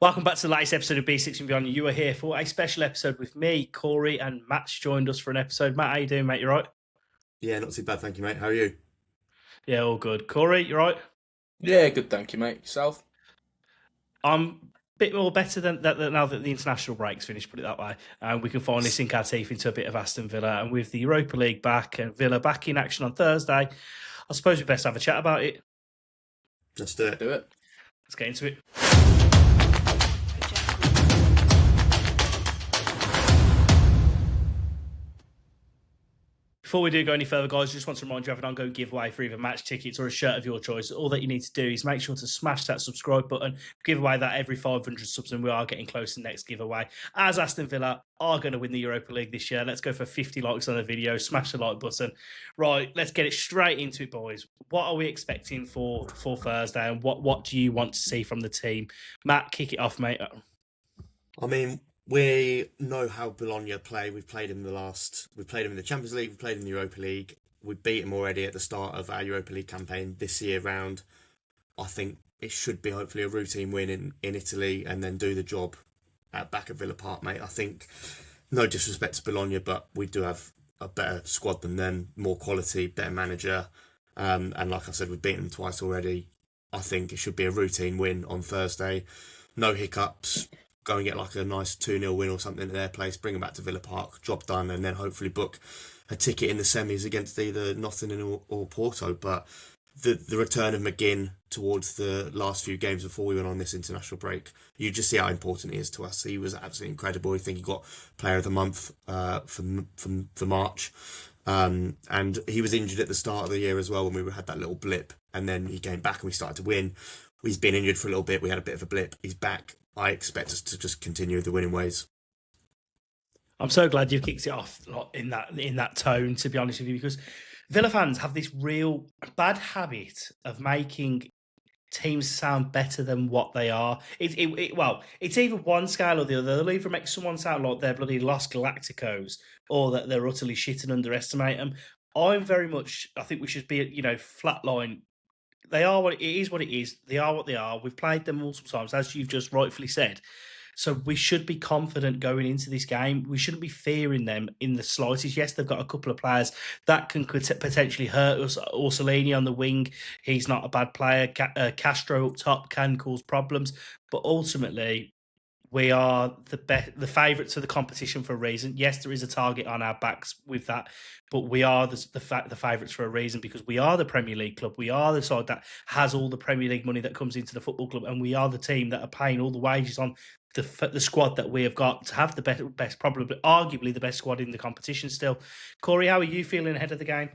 Welcome back to the latest episode of B6 and Beyond. You are here for a special episode with me, Cory, and Matt's joined us for an episode. Matt, how you doing, mate? You right? Yeah, not too bad, thank you, mate. How are you? Yeah, all good. Cory, you right? Yeah, good, thank you, mate. Yourself? I'm a bit more better than that now that the international break's finished, put it that way. And we can finally sink our teeth into a bit of Aston Villa. And with the Europa League back and Villa back in action on Thursday, I suppose we best have a chat about it. Let's do it. Do it. Let's get into it. Before we do go any further, guys, I just want to remind you of an ongoing giveaway for either match tickets or a shirt of your choice. All that you need to do is make sure to smash that subscribe button. Give away that every 500 subs, and we are getting close to the next giveaway. As Aston Villa are going to win the Europa League this year, let's go for 50 likes on the video. Smash the like button. Right, let's get it straight into it, boys. What are we expecting for Thursday, and what do you want to see from the team? Matt, kick it off, mate. I mean, we know how Bologna play. We've played them in the Champions League. We've played in the Europa League. We beat them already at the start of our Europa League campaign this year round. I think it should be hopefully a routine win in Italy and then do the job back at Villa Park, mate. I think, no disrespect to Bologna, but we do have a better squad than them, more quality, better manager. And like I said, we've beaten them twice already. I think it should be a routine win on Thursday. No hiccups. Go and get like a nice 2-0 win or something at their place, bring them back to Villa Park, job done, and then hopefully book a ticket in the semis against either Nottingham or Porto. But the return of McGinn towards the last few games before we went on this international break, you just see how important he is to us. He was absolutely incredible. I think he got Player of the Month for March. And he was injured at the start of the year as well when we had that little blip, and then he came back and we started to win. He's been injured for a little bit. We had a bit of a blip. He's back. I expect us to just continue the winning ways. I'm so glad you've kicked it off in that tone, to be honest with you, because Villa fans have this real bad habit of making teams sound better than what they are. It's either one scale or the other. They'll either make someone sound like they're bloody Los Galacticos or that they're utterly shit and underestimate them. I think we should be, flatline. They are what it is. What it is. They are what they are. We've played them multiple times, as you've just rightfully said. So we should be confident going into this game. We shouldn't be fearing them in the slightest. Yes, they've got a couple of players that can potentially hurt us. Orsolini on the wing, he's not a bad player. Castro up top can cause problems, but ultimately, we are the favourites of the competition for a reason. Yes, there is a target on our backs with that, but we are the favourites for a reason because we are the Premier League club. We are the side that has all the Premier League money that comes into the football club, and we are the team that are paying all the wages on the squad that we have got to have the best, probably arguably the best squad in the competition still. Cory, how are you feeling ahead of the game?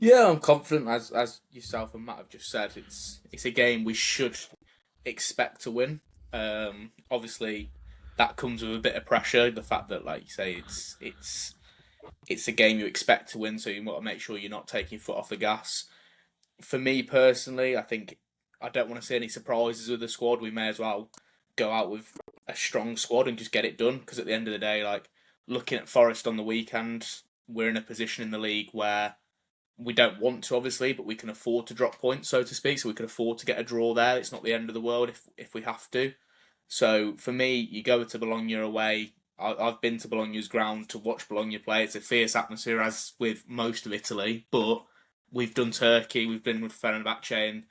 Yeah, I'm confident, as yourself and Matt have just said. It's a game we should expect to win. Obviously, that comes with a bit of pressure. The fact that, like you say, it's a game you expect to win, so you want to make sure you're not taking your foot off the gas. For me personally, I don't want to see any surprises with the squad. We may as well go out with a strong squad and just get it done. Because at the end of the day, like looking at Forest on the weekend, we're in a position in the league where we don't want to, obviously, but we can afford to drop points, so to speak. So we can afford to get a draw there. It's not the end of the world if we have to. So for me, you go to Bologna away. I've been to Bologna's ground to watch Bologna play. It's a fierce atmosphere, as with most of Italy. But we've done Turkey. We've been with Fenerbahce and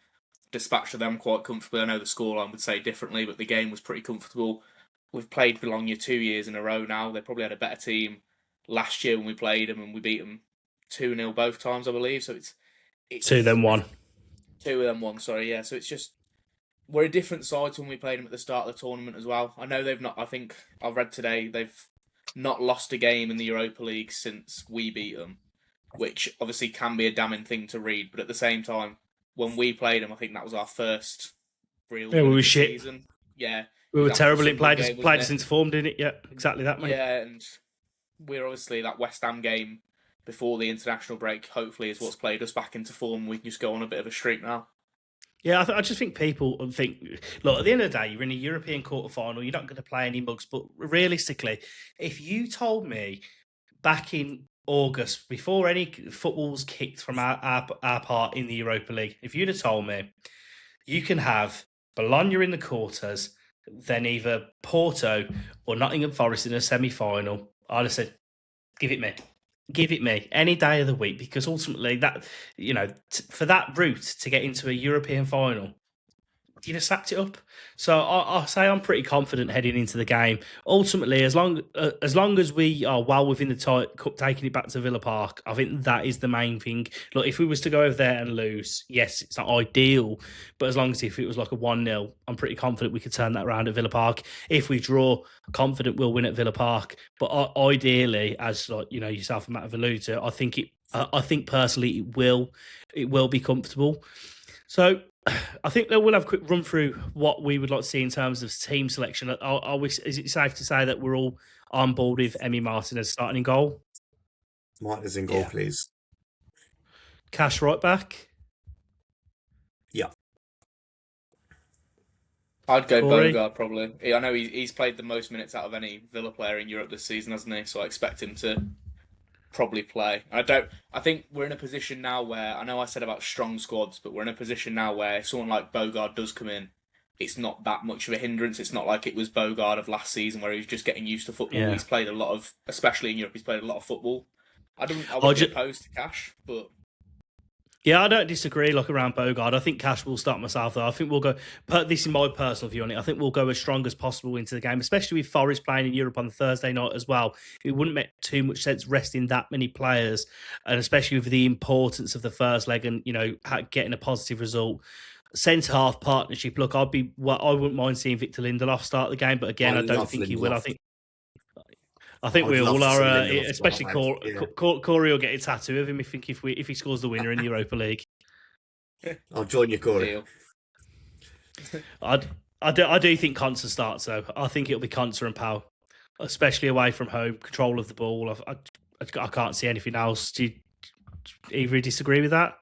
dispatched them quite comfortably. I know the scoreline would say differently, but the game was pretty comfortable. We've played Bologna 2 years in a row now. They probably had a better team last year when we played them, and we beat them 2-0 both times, I believe. So it's 2 then 1. 2 then 1, sorry, yeah. So it's just, we're a different side to when we played them at the start of the tournament as well. I know they've not, I think I've read today, they've not lost a game in the Europa League since we beat them, which obviously can be a damning thing to read. But at the same time, when we played them, I think that was our first real we were shit. Season. Yeah. We were terrible. It played us into form, didn't it? Yeah, exactly that, mate. Yeah, and we're obviously that West Ham game before the international break, hopefully, is what's played us back into form. We can just go on a bit of a streak now. Yeah, I just think people think, look, at the end of the day, you're in a European quarter-final, you're not going to play any mugs, but realistically, if you told me back in August, before any football was kicked from our part in the Europa League, if you'd have told me you can have Bologna in the quarters, than either Porto or Nottingham Forest in a semi-final, I'd have said, give it me. Give it me any day of the week, because ultimately that, for that route to get into a European final, you'd have snapped it up. So I'll say I'm pretty confident heading into the game. Ultimately, as long as we are well within the cup, taking it back to Villa Park, I think that is the main thing. Look, if we was to go over there and lose, yes, it's not ideal, but as long as if it was like a 1-0, I'm pretty confident we could turn that around at Villa Park. If we draw, confident we'll win at Villa Park. But ideally, as yourself and Matt have alluded to, I think personally it will be comfortable. So I think that we'll have a quick run through what we would like to see in terms of team selection. Is it safe to say that we're all on board with Emi Martinez starting in goal? Martinez in goal, please. Cash right back? Yeah. I'd go Cory? Bogard, probably. I know he's played the most minutes out of any Villa player in Europe this season, hasn't he? So I expect him to probably play. I think we're in a position now where, I know I said about strong squads, but we're in a position now where if someone like Bogard does come in, it's not that much of a hindrance. It's not like it was Bogard of last season where he was just getting used to football. Yeah. He's played a lot of, especially in Europe, he's played a lot of football. I wouldn't be opposed to Cash, but Yeah, I don't disagree. Around Bogard, I think Cash will start myself though. I think we'll go. This is my personal view on it. I think we'll go as strong as possible into the game, especially with Forest playing in Europe on the Thursday night as well. It wouldn't make too much sense resting that many players, and especially with the importance of the first leg and getting a positive result. Centre half partnership. Look, I wouldn't mind seeing Victor Lindelof start the game, but again, I don't think he will. I think we all are, especially Cory will get a tattoo of him if he scores the winner in the Europa League. I'll join you, Cory. I do think Konsa starts though. I think it'll be Konsa and Pau, especially away from home, control of the ball. I can't see anything else. Do you either disagree with that?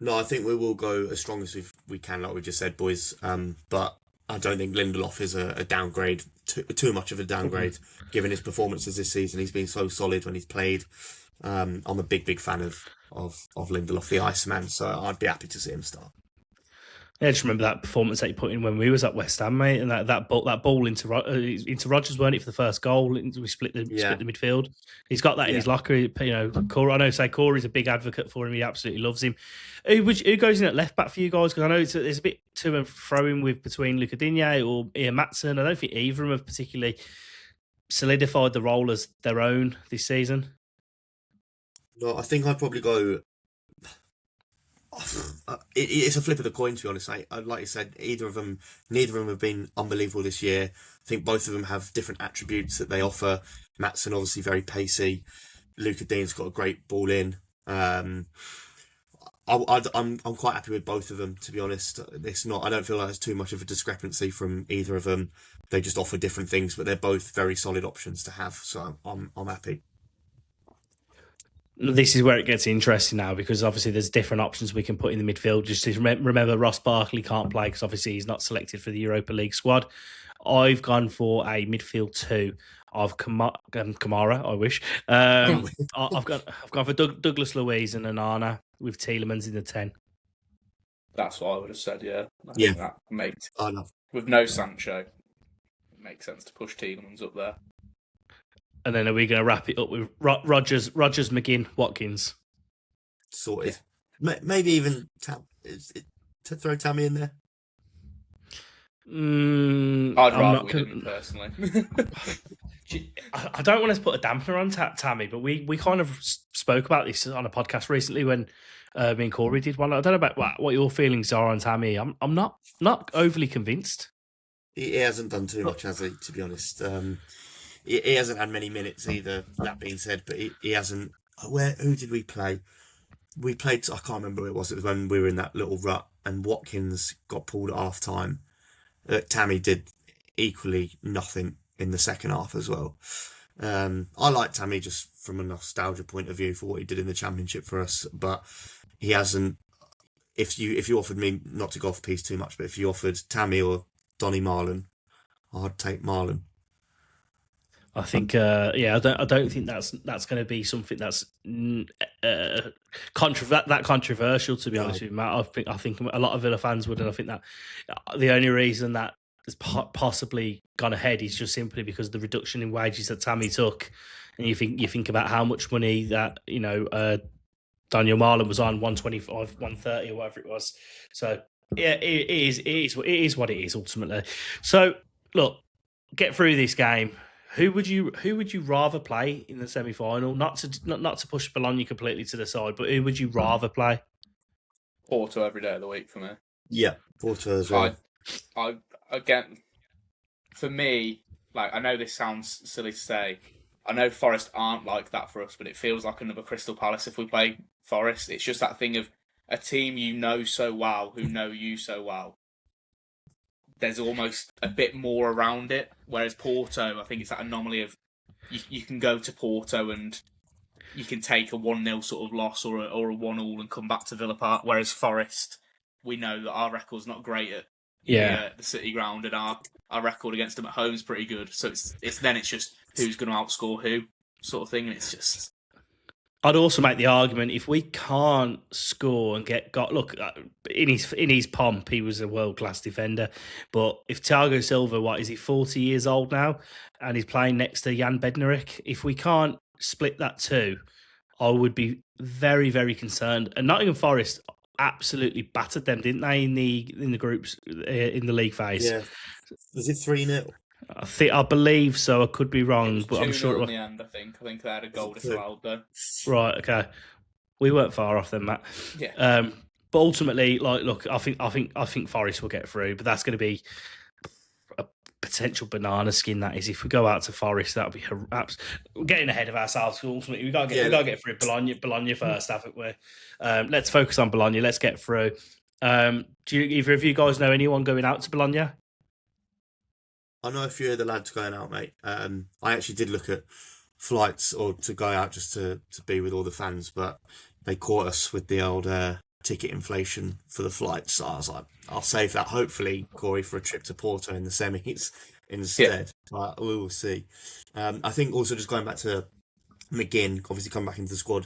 No, I think we will go as strong as we can, like we just said, boys. But I don't think Lindelof is a downgrade, too much of a downgrade, given his performances this season. He's been so solid when he's played. I'm a big fan of Lindelof, the Iceman, so I'd be happy to see him start. Yeah, I just remember that performance that he put in when we was at West Ham, mate, and that ball into Rodgers, weren't it, for the first goal? We split the midfield. He's got that in his locker. Cory, I know. Cory's a big advocate for him. He absolutely loves him. Who goes in at left back for you guys? Because I know there's a bit to and fro with between Luca Digne or Ian Maatsen. I don't think either of them have particularly solidified the role as their own this season. No, I think I'd probably go. It's a flip of the coin, to be honest. Like you said, neither of them have been unbelievable this year. I think both of them have different attributes that they offer. Maatsen obviously very pacey. Luca Dean's got a great ball in. I'm quite happy with both of them, to be honest. I don't feel like there's too much of a discrepancy from either of them. They just offer different things, but they're both very solid options to have. So I'm happy. This is where it gets interesting now, because obviously there's different options we can put in the midfield. Just to remember, Ross Barkley can't play because obviously he's not selected for the Europa League squad. I've gone for a midfield two of Kamara. I wish. I've gone for Douglas Luiz and Onana with Tielemans in the 10. That's what I would have said. Yeah, I Yeah. think that makes I love. with no Sancho, it makes sense to push Tielemans up there. And then are we going to wrap it up with Rodgers, McGinn, Watkins? Sorted. Yeah. Maybe even to throw Tammy in there. I'd rather we didn't, personally. I don't want to put a dampener on Tammy, but we kind of spoke about this on a podcast recently when me and Cory did one. I don't know about what your feelings are on Tammy. I'm not overly convinced. He hasn't done too much, has he? To be honest. He hasn't had many minutes either, that being said, but he hasn't. Who did we play? We played, I can't remember who it was. It was when we were in that little rut and Watkins got pulled at half time. Tammy did equally nothing in the second half as well. I like Tammy just from a nostalgia point of view for what he did in the Championship for us, but he hasn't. If you offered me, not to go off piece too much, but if you offered Tammy or Donny Marlon, I'd take Marlon. I think, I don't think that's going to be something that's that controversial. To be honest with you, Matt, I think a lot of Villa fans would, and I think that the only reason that has possibly gone ahead is just simply because of the reduction in wages that Tammy took, and you think about how much money that Daniel Marlon was on 125, 130 or whatever it was. So yeah, it is what it is ultimately. So look, get through this game. Who would you rather play in the semi-final? Not to push Bologna completely to the side, but who would you rather play? Porto every day of the week for me. Yeah, Porto as well. I again, for me, like, I know this sounds silly to say. I know Forest aren't like that for us, but it feels like another Crystal Palace if we play Forest. It's just that thing of a team you know so well, who know you so well. There's almost a bit more around it. Whereas Porto, I think it's that anomaly of you can go to Porto and you can take a 1-0 sort of loss or a 1-1 and come back to Villa Park. Whereas Forest, we know that our record's not great at the City Ground, and our record against them at home is pretty good. So it's just who's going to outscore who sort of thing, and it's just. I'd also make the argument if we can't score and look in his pomp, he was a world class defender. But if Thiago Silva, what is he, 40 years old now, and he's playing next to Jan Bednarek, if we can't split that too, I would be very, very concerned. And Nottingham Forest absolutely battered them, didn't they, in the groups in the league phase? Yeah, was it 3-0? I believe so. I could be wrong, but I'm sure in the end. I think they had a goal disallowed though. Right. Okay. We weren't far off then, Matt. Yeah. But ultimately, look, I think Forest will get through, but that's going to be a potential banana skin. That is, if we go out to Forest, that'll be we're getting ahead of ourselves. Ultimately, we got to get through Bologna first, haven't we? Let's focus on Bologna. Let's get through. Do either of you guys know anyone going out to Bologna? I know a few of the lads going out, mate. I actually did look at flights or to go out just to be with all the fans, but they caught us with the old ticket inflation for the flights. So I was like, I'll save that, hopefully, Cory, for a trip to Porto in the semis instead. But we will see. I think also just going back to McGinn, obviously come back into the squad,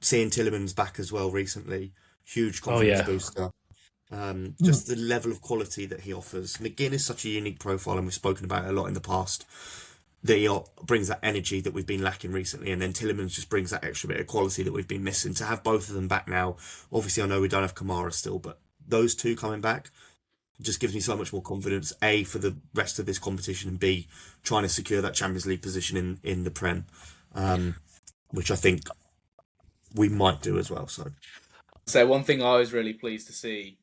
seeing Tielemans back as well recently, huge confidence booster. Just the level of quality that he offers. McGinn is such a unique profile, and we've spoken about it a lot in the past, that he brings that energy that we've been lacking recently, and then Tielemans just brings that extra bit of quality that we've been missing. To have both of them back now, obviously I know we don't have Kamara still, but those two coming back just gives me so much more confidence, A, for the rest of this competition, and B, trying to secure that Champions League position in the Prem, which I think we might do as well. So one thing I was really pleased to see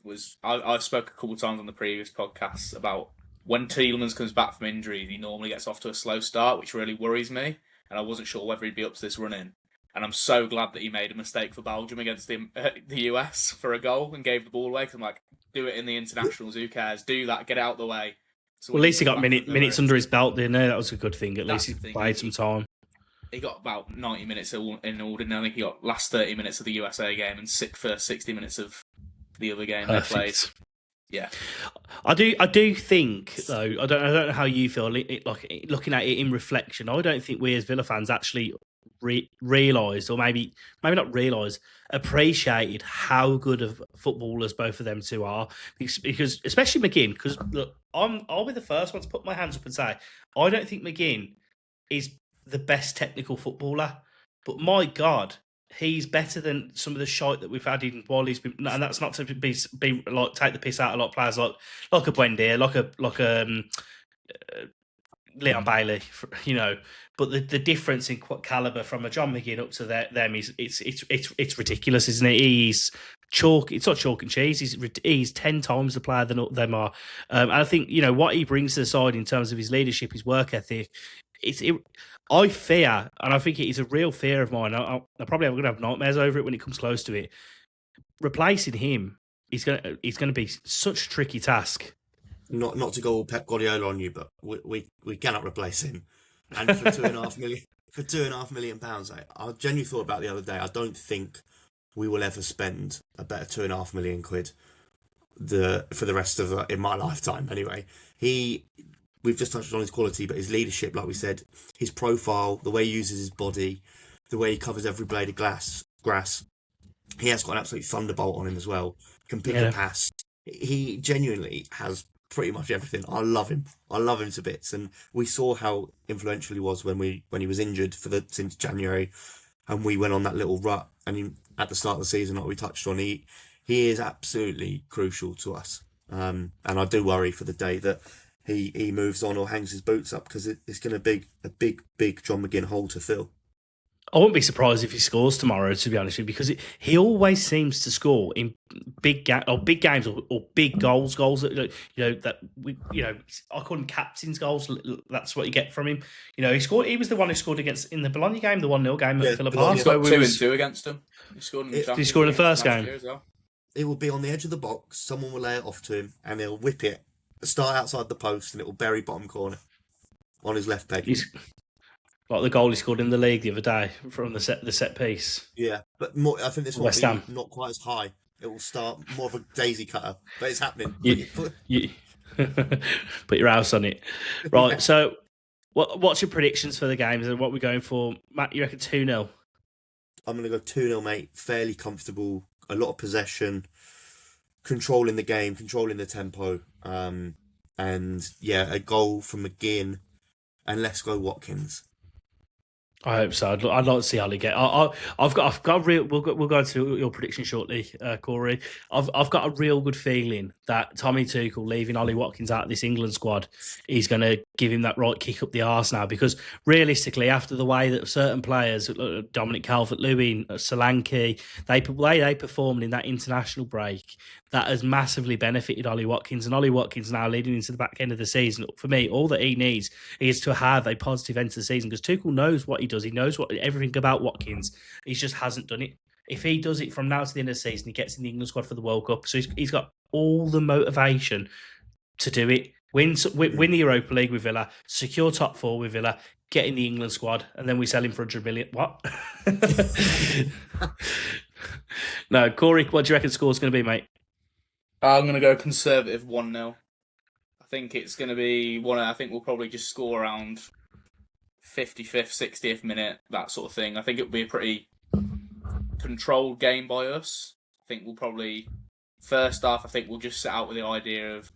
was I spoke a couple of times on the previous podcasts about when Tielemans comes back from injury, he normally gets off to a slow start, which really worries me. And I wasn't sure whether he'd be up to this run-in. And I'm so glad that he made a mistake for Belgium against the US for a goal and gave the ball away. Because I'm like, do it in the internationals, who cares? Do that, get it out of the way. So well, at least he got minutes under his belt, didn't he? That was a good thing. At least he played some time. He got about 90 minutes in all, didn't he? I think he got last 30 minutes of the USA game and first 60 minutes of the other game they played. Yeah, I do think though. I don't know how you feel. Like looking at it in reflection, I don't think we as Villa fans actually realised, or maybe not realised, appreciated how good of footballers both of them two are. Because especially McGinn. Because look, I'll be the first one to put my hands up and say I don't think McGinn is the best technical footballer, but my God, he's better than some of the shite that we've had in while he's been. And that's not to be like take the piss out of a lot of players like a Buendia, like a Leon Bailey, But the difference in caliber from a John McGinn up to them is it's ridiculous, isn't it? He's chalk. It's not chalk and cheese. He's 10 times the player than them are. And I think what he brings to the side in terms of his leadership, his work ethic. I fear, and I think it is a real fear of mine. I probably am going to have nightmares over it when it comes close to it. Replacing him is going to be such a tricky task. Not to go all Pep Guardiola on you, but we cannot replace him. And for £2.5 million, I genuinely thought about the other day. I don't think we will ever spend a better £2.5 million for the rest of in my lifetime. Anyway, we've just touched on his quality, but his leadership, like we said, his profile, the way he uses his body, the way he covers every blade of grass. He has got an absolute thunderbolt on him as well. Can pick a pass. He genuinely has pretty much everything. I love him. I love him to bits. And we saw how influential he was when he was injured since January, and we went on that little rut. And at the start of the season, like we touched on, he is absolutely crucial to us. And I do worry for the day that he moves on or hangs his boots up, because it's going to be a big John McGinn hole to fill. I wouldn't be surprised if he scores tomorrow, to be honest with you, because he always seems to score in big games or big goals that I call them captain's goals. That's what you get from him. He scored. He was the one who scored in the Bologna game, the 1-0 game at Villa Park. He got 2-2 against him. He scored in the Did he score in the first game? Well. It will be on the edge of the box. Someone will lay it off to him, and he'll whip it, start outside the post, and it will bury bottom corner on his left peg. Like the goal he scored in the league the other day from the set piece. Yeah, but more. I think this will West Ham. be not quite as high. It will start more of a daisy cutter, but it's happening. Put your house on it. Right, so what's your predictions for the games and what we're going for? Matt, you reckon 2-0? I'm going to go 2-0, mate. Fairly comfortable. A lot of possession. Controlling the game, controlling the tempo. And yeah, a goal from McGinn. And let's go Watkins. I hope so. I'd like to see Ollie get. I've got real. We'll go into your prediction shortly, Cory. I've got a real good feeling that Tommy Tuchel leaving Ollie Watkins out of this England squad is going to give him that right kick up the arse now. Because realistically, after the way that certain players, Dominic Calvert-Lewin, Solanke, they performed in that international break, that has massively benefited Ollie Watkins. And Ollie Watkins now leading into the back end of the season. For me, all that he needs is to have a positive end to the season, because Tuchel knows what he does. He knows everything about Watkins. He just hasn't done it. If he does it from now to the end of the season, he gets in the England squad for the World Cup. So he's got all the motivation to do it. Win the Europa League with Villa, secure top 4 with Villa, get in the England squad, and then we sell him for 100 million. What? No, Cory, what do you reckon the score's going to be, mate? I'm going to go conservative 1-0. I think it's going to be one. I think we'll probably just score around 55th, 60th minute, that sort of thing. I think it'll be a pretty controlled game by us. I think we'll probably, first half, I think we'll just set out with the idea of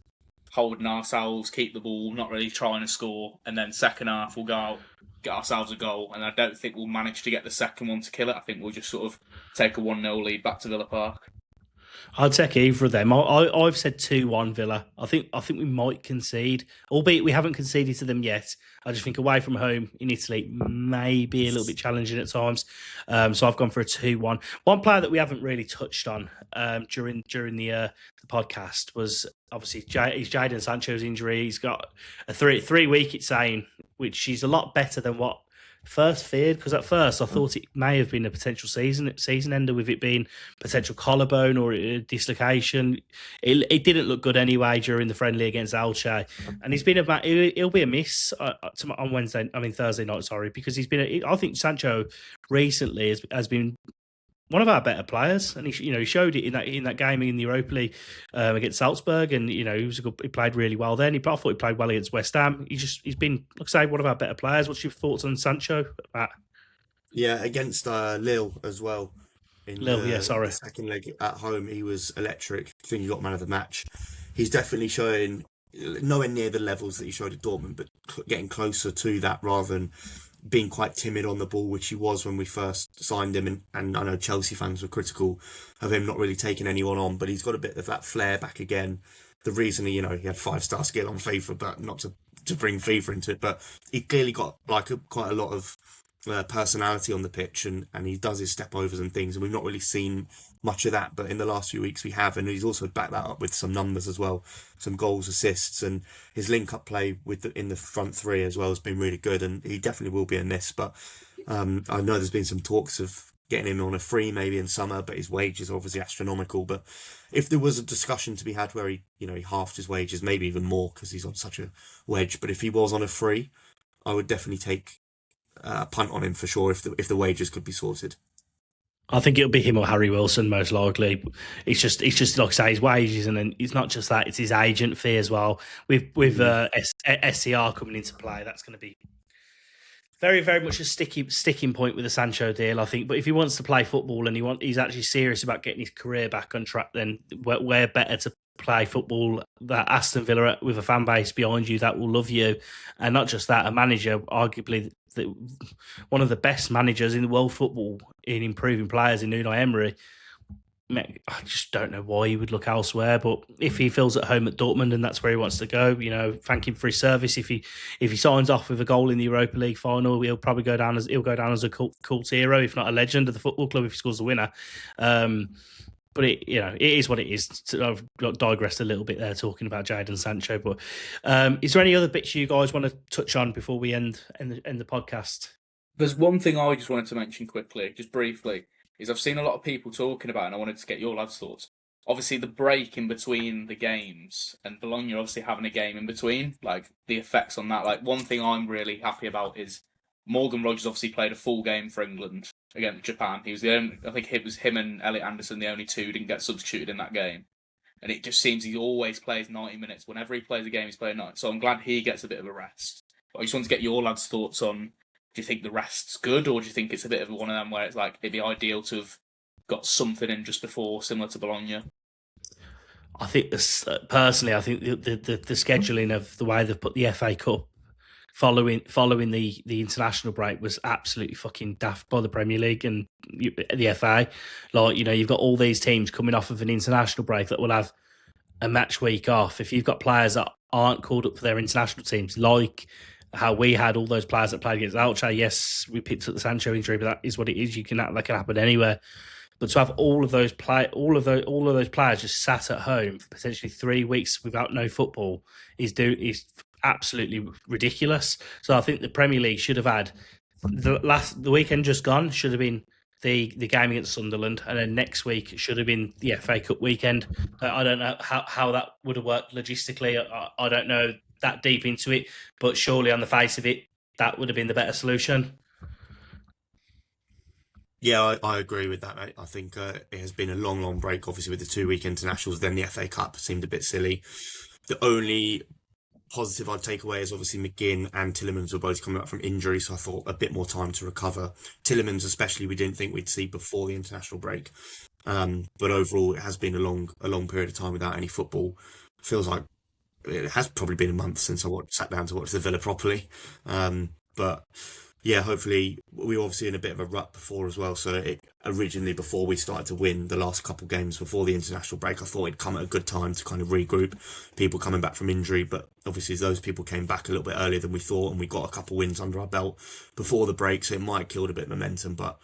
holding ourselves, keep the ball, not really trying to score. And then second half, we'll go out, get ourselves a goal. And I don't think we'll manage to get the second one to kill it. I think we'll just sort of take a 1-0 lead back to Villa Park. I'll take either of them. I've said 2-1 Villa. I think we might concede, albeit we haven't conceded to them yet. I just think away from home in Italy may be a little bit challenging at times. So I've gone for a 2-1. One player that we haven't really touched on during the podcast was obviously Jadon Sancho's injury. He's got a 3-week, it's saying, which is a lot better than what first feared, because at first I thought it may have been a potential season ender, with it being potential collarbone or a dislocation. It didn't look good anyway during the friendly against Elche, and he'll be a miss on Thursday night. Sorry, because I think Sancho recently has been one of our better players, and he showed it in that game in the Europa League against Salzburg, and he played really well then. I thought he played well against West Ham. He's been, like I say, one of our better players. What's your thoughts on Sancho, Matt? Yeah, against Lille as well. The second leg at home, he was electric. I think he got man of the match. He's definitely showing nowhere near the levels that he showed at Dortmund, but getting closer to that rather than being quite timid on the ball, which he was when we first signed him. And I know Chelsea fans were critical of him not really taking anyone on, but he's got a bit of that flair back again. The reason he had 5-star skill on FIFA, but not to bring FIFA into it, but he clearly got quite a lot of personality on the pitch, and he does his step overs and things, and we've not really seen much of that, but in the last few weeks we have, and he's also backed that up with some numbers as well, some goals, assists, and his link-up play in the front three as well has been really good, and he definitely will be in this. But I know there's been some talks of getting him on a free maybe in summer, but his wages are obviously astronomical. But if there was a discussion to be had where he halved his wages, maybe even more because he's on such a wedge, but if he was on a free, I would definitely take a punt on him for sure if the wages could be sorted. I think it'll be him or Harry Wilson most likely. It's just like I say, his wages, and then it's not just that; it's his agent fee as well. With SCR coming into play, that's going to be very, very much a sticking point with the Sancho deal, I think. But if he wants to play football and he's actually serious about getting his career back on track, then where better to play football, that Aston Villa with a fan base behind you that will love you, and not just that, a manager, arguably one of the best managers in the world football in improving players in Unai Emery. I just don't know why he would look elsewhere. But if he feels at home at Dortmund and that's where he wants to go, thank him for his service. If he signs off with a goal in the Europa League final, he'll probably go down as a cult hero, if not a legend of the football club if he scores the winner. But it is what it is. I've digressed a little bit there talking about Jadon Sancho. But is there any other bits you guys want to touch on before we end the podcast? There's one thing I just wanted to mention quickly, just briefly, is I've seen a lot of people talking about it, and I wanted to get your lads' thoughts. Obviously, the break in between the games, and Bologna obviously having a game in between, like the effects on that. Like, one thing I'm really happy about is Morgan Rogers obviously played a full game for England against Japan. He was the only, I think it was him and Elliot Anderson, the only two who didn't get substituted in that game. And it just seems he always plays 90 minutes. Whenever he plays a game, he's playing 90. So I'm glad he gets a bit of a rest. But I just want to get your lads' thoughts on, do you think the rest's good, or do you think it's a bit of one of them where it's like it'd be ideal to have got something in just before, similar to Bologna? I think personally, I think the scheduling of the way they've put the FA Cup following the international break was absolutely fucking daft by the Premier League and the FA. Like, you've got all these teams coming off of an international break that will have a match week off. If you've got players that aren't called up for their international teams, like how we had all those players that played against Elche. Yes, we picked up the Sancho injury, but that is what it is. That can happen anywhere. But to have all of those players just sat at home for potentially 3 weeks without no football is absolutely ridiculous. So I think the Premier League should have had the weekend just gone should have been the game against Sunderland, and then next week should have been the FA Cup weekend. I don't know how that would have worked logistically. I don't know that deep into it, but surely on the face of it, that would have been the better solution. Yeah, I agree with that, mate. I think it has been a long break, obviously, with the 2-week internationals. Then the FA Cup seemed a bit silly. The only positive I'd take away is obviously McGinn and Tielemans were both coming back from injury, so I thought a bit more time to recover. Tielemans especially, we didn't think we'd see before the international break. But overall, it has been a long period of time without any football. Feels like it has probably been a month since I sat down to watch the Villa properly. But yeah, hopefully we were obviously in a bit of a rut before as well. So originally, before we started to win the last couple of games before the international break, I thought it'd come at a good time to kind of regroup, people coming back from injury. But obviously those people came back a little bit earlier than we thought, and we got a couple of wins under our belt before the break. So it might have killed a bit of momentum. But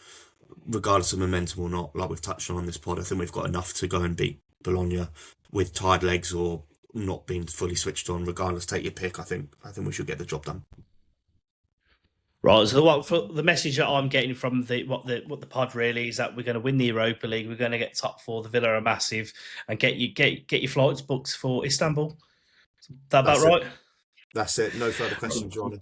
regardless of momentum or not, like we've touched on this pod, I think we've got enough to go and beat Bologna with tired legs or not being fully switched on. Regardless, take your pick. I think we should get the job done. Right, so the message that I'm getting from what the pod really is that we're going to win the Europa League, we're going to get top four, the Villa are massive, and get your flights booked for Istanbul. Is that about right? That's it. No further questions, Your Honour.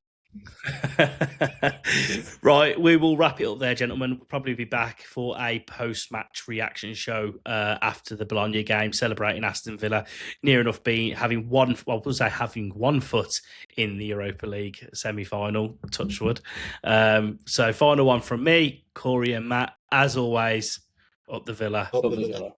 Right, we will wrap it up there, gentlemen. We'll probably be back for a post-match reaction show after the Bologna game, celebrating Aston Villa near enough having one foot in the Europa League semi-final. Touch wood. So final one from me, Cory and Matt. As always, up the Villa. Up the Villa.